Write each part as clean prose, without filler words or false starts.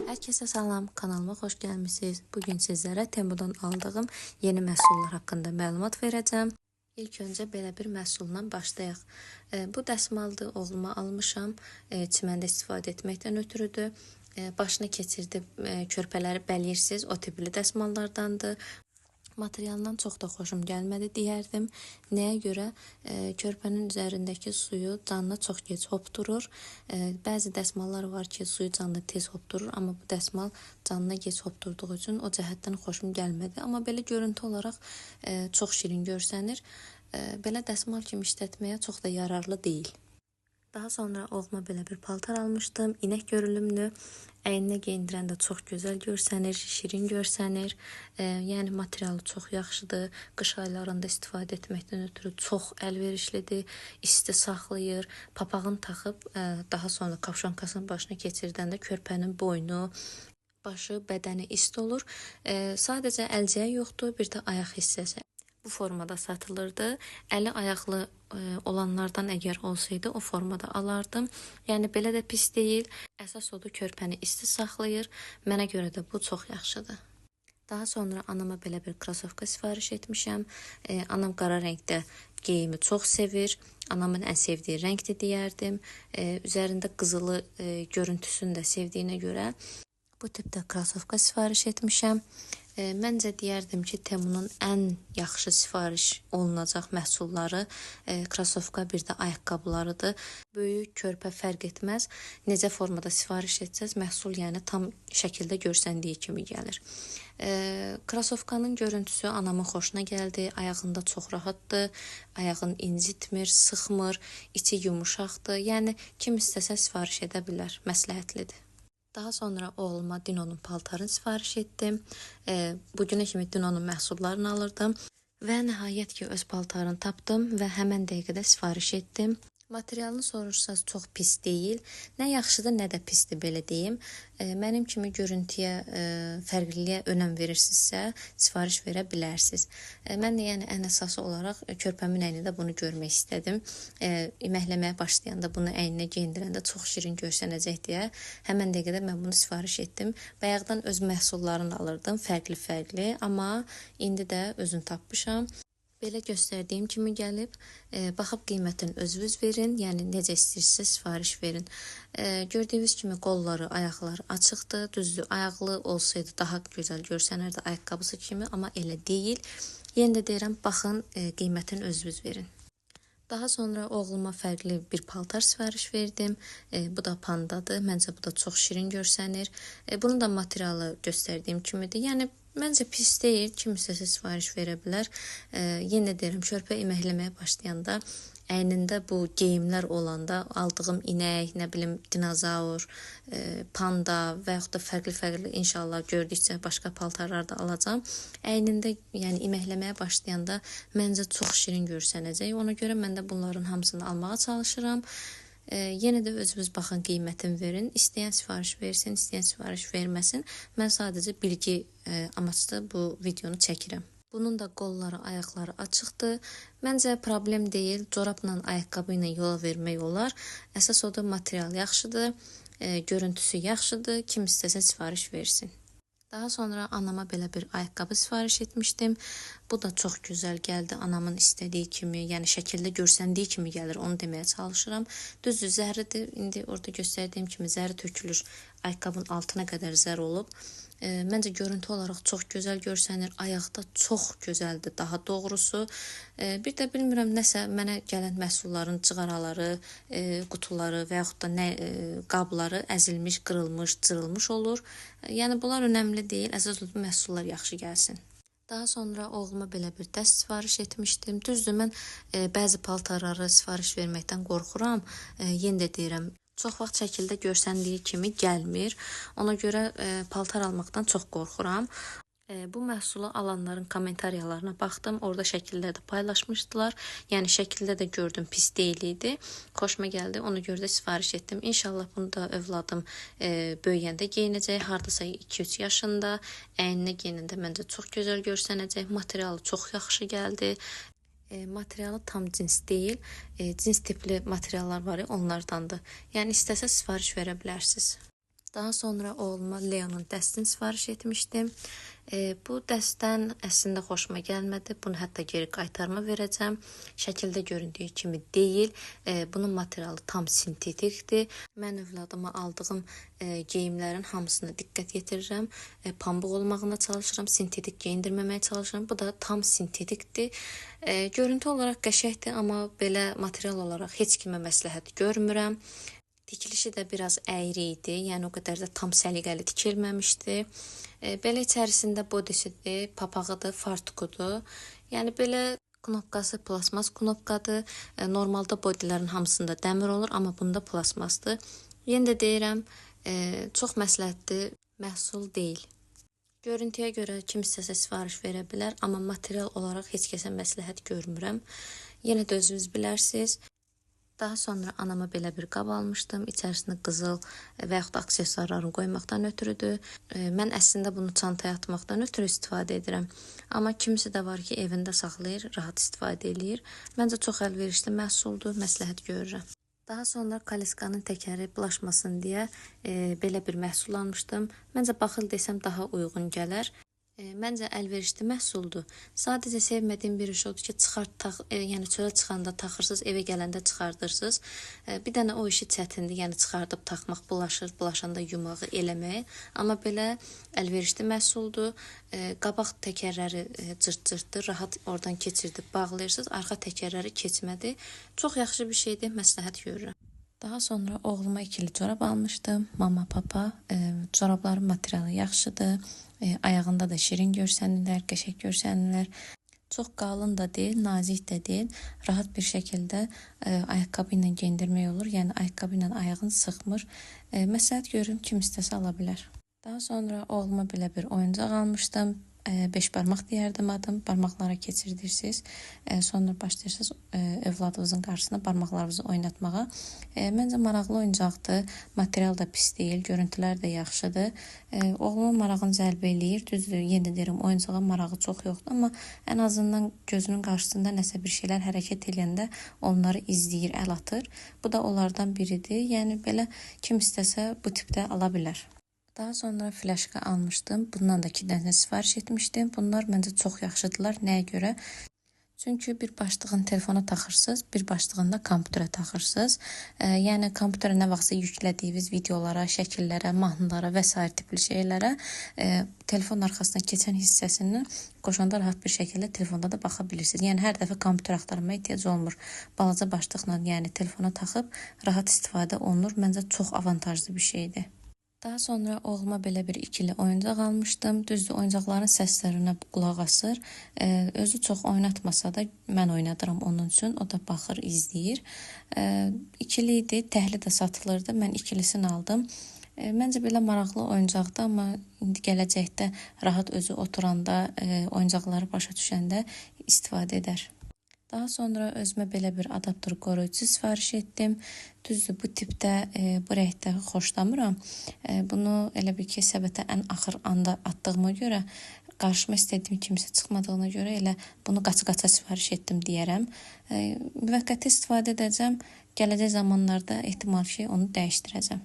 Herkese salam, kanalıma xoş gəlmisiniz. Bugün sizlərə Temudan aldığım yeni məhsullar haqqında məlumat verəcəm. İlk öncə belə bir məhsulla başlayaq. Bu dəsmaldır, oğluma almışam. Çiməndə istifadə etməkdən ötürüdür. Başına keçirdi, körpələri bəliyirsiniz, o tipli dəsmallardandır. Materialından çox da xoşum gəlmədi deyərdim. Nəyə görə? Körpənin üzərindəki suyu canına çox gec hopdurur. Bəzi dəsmallar var ki, suyu canına tez hopdurur, amma bu dəsmal canına gec hopdurduğu üçün o cəhətdən xoşum gəlmədi. Amma belə görüntü olaraq çox şirin görsənir. Belə dəsmal kimi işlətməyə çox da yararlı deyil. Daha sonra oğluma belə bir paltar almışdım. İnək görünümlü. Əyninə geyindirəndə çox gözəl görsənir, şirin görsənir. Yəni materialı çox yaxşıdır. Qış aylarında istifadə etməkdən ötürü çox əlverişlidir. İsti saxlayır. Papağını taxıb daha sonra kapşonkasının başına keçirdəndə körpənin boynu, başı, bədəni isti olur. Sadəcə əlcəyi yoxdur, bir də ayaq hissəsi. Bu formada satılırdı. Əli ayaqlı olanlardan əgər olsaydı o formada alardım. Yəni belə də pis deyil. Əsas odur körpəni isti saxlayır. Mənə görə də bu çox yaxşıdır. Daha sonra anama belə bir krasovka sifariş etmişəm. Anam qara rəngdə geyimi çox sevir. Anamın ən sevdiyi rəngdir deyərdim. Üzərində qızılı görüntüsünü də sevdiyinə görə bu tipdə krasovka sifariş etmişəm. Məncə deyərdim ki, Temunun ən yaxşı sifariş olunacaq məhsulları krasovka, bir də ayaqqabılarıdır. Böyük, körpə fərq etməz. Necə formada sifariş etsəz, məhsul yəni tam şəkildə görsəndiyi kimi gəlir. Krasovkanın görüntüsü anamın xoşuna gəldi. Ayağında çox rahatdır. Ayağını incitmir, sıxmır, içi yumuşaqdır. Yəni kim istəsə sifariş edə bilər, məsləhətlidir. Daha sonra oğluma Dinonun paltarını sifariş etdim. Bugünə kimi Dinonun məhsullarını alırdım. Və nəhayət ki, öz paltarını tapdım və həmən dəqiqədə sifariş etdim. Materialını soruşsaz çox pis deyil. Nə yaxşıdır, nə də pisdir, belə deyim. Mənim kimi görüntüyə, fərqliliyə önəm verirsinizsə, sifariş verə bilərsiniz. Mən də yəni ən əsası olaraq körpəmin əynində bunu görmək istədim. İməkləməyə başlayanda, bunu əyninə geyindirəndə çox şirin görsənəcək deyə həmən dəqiqədə mən bunu sifariş etdim. Bayaqdan öz məhsullarını alırdım, fərqli-fərqli, amma indi də özünü tapmışam. Belə göstərdiyim kimi gəlib, baxıb qiymətini özünüz verin, yəni necə istəyirsə sifariş verin. Gördüyünüz kimi qolları, ayaqları açıqdır, düzdür, ayaqlı olsaydı daha gözəl görsənərdi ayaqqabısı kimi, amma elə deyil. Yenə də deyirəm, baxın, qiymətini özünüz verin. Daha sonra oğluma fərqli bir paltar sifariş verdim. Bu da pandadır. Məncə bu da çox şirin görsənir. Bunun da materialı göstərdiyim kimidir. Yəni məncə pis deyil, kim istəsə sifariş verə bilər. Yenə deyirəm, körpə iməkləməyə başlayanda, əynində bu geyimlər olanda aldığım inək, nə bilim dinozavr, panda və yaxud da fərqli-fərqli inşallah gördükcə başqa paltarlar da alacağam. Əynində, yəni iməkləməyə başlayanda məncə çox şirin görsənəcək. Ona görə mən də bunların hamısını almağa çalışıram. Yenə də özünüz baxın, qiymətini verin. İstəyən sifariş versin, istəyən sifariş verməsin. Mən sadəcə bilgi amaçlı bu videonu çəkirəm. Bunun da qolları, ayaqları açıqdır. Məncə problem deyil. Corabla, ayaqqabı ilə yola vermək olar. Əsas odur, material yaxşıdır, görüntüsü yaxşıdır. Kim istəsə sifariş versin. Daha sonra anama belə bir ayaqqabı sifariş etmişdim. Bu da çox gözəl gəldi, anamın istədiyi kimi, yəni şəkildə görsəndiyi kimi gəlir, onu deməyə çalışıram. Düzdür, zərridir. İndi orada göstərdiyim kimi zərri tökülür. Ayaqqabının altına qədər zər olub. Məncə görüntü olaraq çox gözəl görsənir. Ayaqda çox gözəldir, daha doğrusu. Bir də bilmirəm, nəsə mənə gələn məhsulların cığaraları, qutuları və yaxud da qabları əzilmiş, qırılmış, cırılmış olur. Yəni bunlar önəmli deyil. Əsas odur, məhsullar yaxşı gəlsin. Daha sonra oğluma belə bir dəst sifariş etmişdim. Düzdür, mən bəzi paltarları sifariş verməkdən qorxuram. Yenə də deyirəm, çox vaxt şəkildə görsəndiyi kimi gəlmir. Ona görə paltar almaqdan çox qorxuram. Bu məhsulu alanların kommentariyalarına baxdım. Orada şəkildə də paylaşmışdılar. Yəni şəkildə də gördüm, pis deyil idi. Xoşuma gəldi. Ona görə də sifariş etdim. İnşallah bunu da övladım böyüyəndə geyinəcək. Hardasa 2-3 yaşında. Əyninə geyinəndə məncə çox gözəl görsənəcək. Materialı çox yaxşı gəldi. Materialı tam cins deyil. Cins tipli materiallar var ya, onlardandır. Yəni istəsə sifariş verə bilərsiniz. Daha sonra oğluma Leonun dəstini sifariş etmişdim. Bu dəstdən əslində xoşuma gəlmədi. Bunu hətta geri qaytarma verəcəm. Şəkildə göründüyü kimi deyil. Bunun materialı tam sintetikdir. Mən övladıma aldığım geyimlərin hamısına diqqət yetirirəm. Pambıq olmağına çalışıram, sintetik geyindirməməyə çalışıram. Bu da tam sintetikdir. Görüntü olaraq qəşəngdir, amma belə material olaraq heç kimə məsləhət görmürəm. Dikilişi də biraz əyri idi, yəni o qədər də tam səliqəli tikilməmişdi. Belə içərisində bodisidir, papağıdır, fartukudur. Yəni belə knopkası plasmas knopkadır. Normalda bodilərin hamısında dəmir olur, amma bunda plasmasdır. Yenə də deyirəm, çox məsləhətli məhsul deyil. Görüntüyə görə kim istəsə sifariş verə bilər, amma material olaraq heç kəsə məsləhət görmürəm. Yenə də özünüz bilərsiniz. Daha sonra anama belə bir qab almışdım. İçərisində qızıl və yaxud da aksesuarlarını qoymaqdan ötürüdür. Mən əslində bunu çantaya atmaqdan ötürü istifadə edirəm. Amma kimisi də var ki, evində saxlayır, rahat istifadə edir. Məncə çox əlverişli məhsuldur, məsləhət görürəm. Daha sonra Kaliskanın təkəri bulaşmasın deyə belə bir məhsul almışdım. Məncə baxıl desəm daha uyğun gələr. Məncə əlverişli məhsuldur. Sadəcə sevmədiyim bir iş odur ki, yəni çölə çıxanda taxırsınız, evə gələndə çıxardırsınız. Bir dənə o işi çətindir, yəni çıxardıb taxmaq, bulaşanda yumağı eləmək. Amma belə əlverişli məhsuldur. Qabaq təkərləri cırt-cırtdır, rahat oradan keçirdib bağlayırsınız. Arxa təkərləri keçmədi. Çox yaxşı bir şeydir, məsləhət görürəm. Daha sonra oğluma ikili corab almışdım. Mama, papa. Corabların materialı yaxşıdır. Ayağında da şirin görsənirlər, qəşəng görsənirlər. Çox qalın da deyil, nazik də deyil. Rahat bir şəkildə ayaqqabı ilə geyindirmək olur. Yəni ayaqqabı ilə ayağını sıxmır. Məsləhət görürüm, kim istəsə ala bilər. Daha sonra oğluma belə bir oyuncaq almışdım. 5 barmaq deyərdim adım. Barmaqlara keçirdirsiniz. Sonra başlayırsınız övladınızın qarşısına barmaqlarınızı oynatmağa. Məncə maraqlı oyuncaqdır. Material da pis deyil, görüntülər də yaxşıdır. Oğlumun marağını cəlb eləyir. Düzdür, yenə deyirəm, oyuncağa marağı çox yoxdur, amma ən azından gözünün qarşısında nəsə bir şeylər hərəkət edəndə onları izləyir, əl atır. Bu da onlardan biridir. Yəni belə kim istəsə bu tipdə ala bilər. Daha sonra flaşka almışdım. Bundan da 2 dənə sifariş etmişdim. Bunlar məncə çox yaxşıdırlar. Nəyə görə? Çünki bir başlığını telefona taxırsınız, bir başlığını da kompüterə taxırsınız. Yəni kompüterə nə vaxtsa yüklədiyiniz videolara, şəkillərə, mahnılara və s. tipli şeylərə telefon arxasına keçən hissəsini qoşanda rahat bir şəkildə telefonda da baxa bilirsiniz. Yəni hər dəfə kompüter axtarmaya ehtiyac olmur. Balaca başlıqla, yəni telefona taxıb rahat istifadə olunur. Məncə çox avantajlı bir şeydir. Daha sonra oğluma belə bir ikili oyuncaq almışdım. Düzdür, oyuncaqların səslərinə qulaq asır. Özü çox oynatmasa da mən oynadıram onun üçün. O da baxır, izləyir. İkili idi, təhli də satılırdı. Mən ikilisini aldım. Məncə belə maraqlı oyuncaqdır, amma indi gələcəkdə rahat özü oturanda, oyuncaqları başa düşəndə istifadə edər. Daha sonra özümə belə bir adaptor qoruyucu sifariş etdim. Düzdür, bu tipdə, bu rəngdə xoşlamıram. Bunu elə bir ki, səbətə ən axır anda atdığıma görə, qarşıma istədiyim kimsə çıxmadığına görə elə bunu qaça-qaça sifariş etdim deyərəm. Müvəqqəti istifadə edəcəm. Gələcək zamanlarda ehtimal ki, onu dəyişdirəcəm.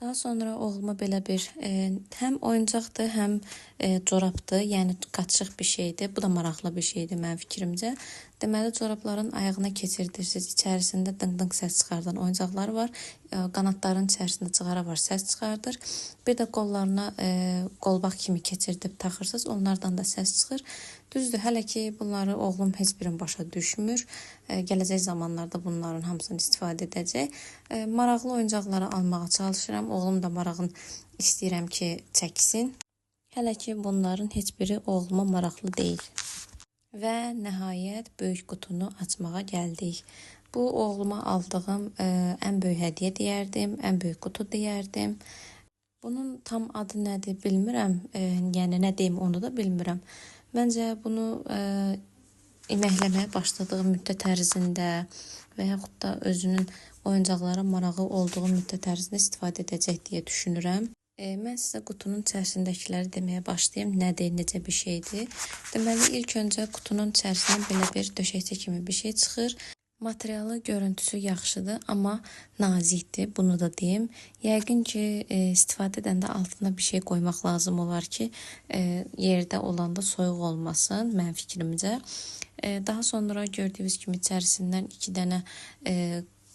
Daha sonra oğluma belə bir həm oyuncaqdır, həm corabdır, yəni qaçıq bir şeydir. Bu da maraqlı bir şeydir mənim fikrimcə. Deməli, corabların ayağına keçirdirsiniz. İçərisində dınq-dınq səs çıxardan oyuncaqları var. Qanatların içərisində cığara var, səs çıxardır. Bir də qollarına qolbaq kimi keçirdib taxırsınız. Onlardan da səs çıxır. Düzdür, hələ ki bunları oğlum heç birini başa düşmür. Gələcək zamanlarda bunların hamısını istifadə edəcək. Maraqlı oyuncaqları almağa çalışıram. Oğlum da marağını istəyirəm ki çəksin. Hələ ki bunların heç biri oğluma maraqlı deyil. Və nəhayət böyük qutunu açmağa gəldik. Bu oğluma aldığım ən böyük hədiyyə deyərdim, ən böyük qutu deyərdim. Bunun tam adı nədir bilmirəm, yəni nə deyim onu da bilmirəm. Məncə bunu əməkləməyə başladığı müddət ərzində və yaxud da özünün oyuncaqlara marağı olduğu müddət ərzində istifadə edəcək deyə düşünürəm. Mən sizə qutunun içərisindəkiləri deməyə başlayayım. Nədir, necə bir şeydir? Deməli, ilk öncə qutunun içərisindən belə bir döşəkçə kimi bir şey çıxır. Materialı, görüntüsü yaxşıdır, amma nazikdir. Bunu da deyim. Yəqin ki, istifadə edəndə altına bir şey qoymaq lazım olar ki, yerdə olanda soyuq olmasın, mənim fikrimcə. Daha sonra gördüyünüz kimi içərisindən 2 dənə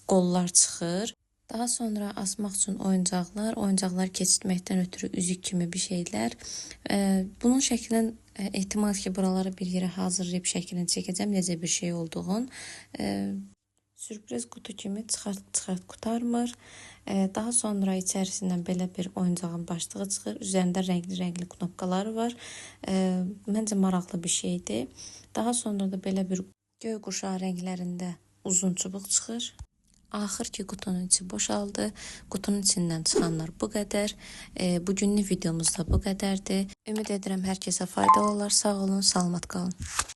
qollar çıxır. Daha sonra asmaq üçün oyuncaqlar keçirtməkdən ötürü üzük kimi bir şeylər. Bunun şəklinin ehtimal ki, buraları bir yerə hazırlayıb şəklini çəkəcəm, necə bir şey olduğunu. Sürpriz kutu kimi çıxart qutarmır. Daha sonra içərisindən belə bir oyuncağın başlığı çıxır. Üzərində rəngli knopkaları var. Məncə maraqlı bir şeydir. Daha sonra da belə bir göy quşağı rənglərində uzun çubuq çıxır. Axır ki, qutunun içi boşaldı. Qutunun içindən çıxanlar bu qədər. Bugünlük videomuz da bu qədərdir. Ümid edirəm hər kəsə faydalı olar. Sağ olun, salamat qalın.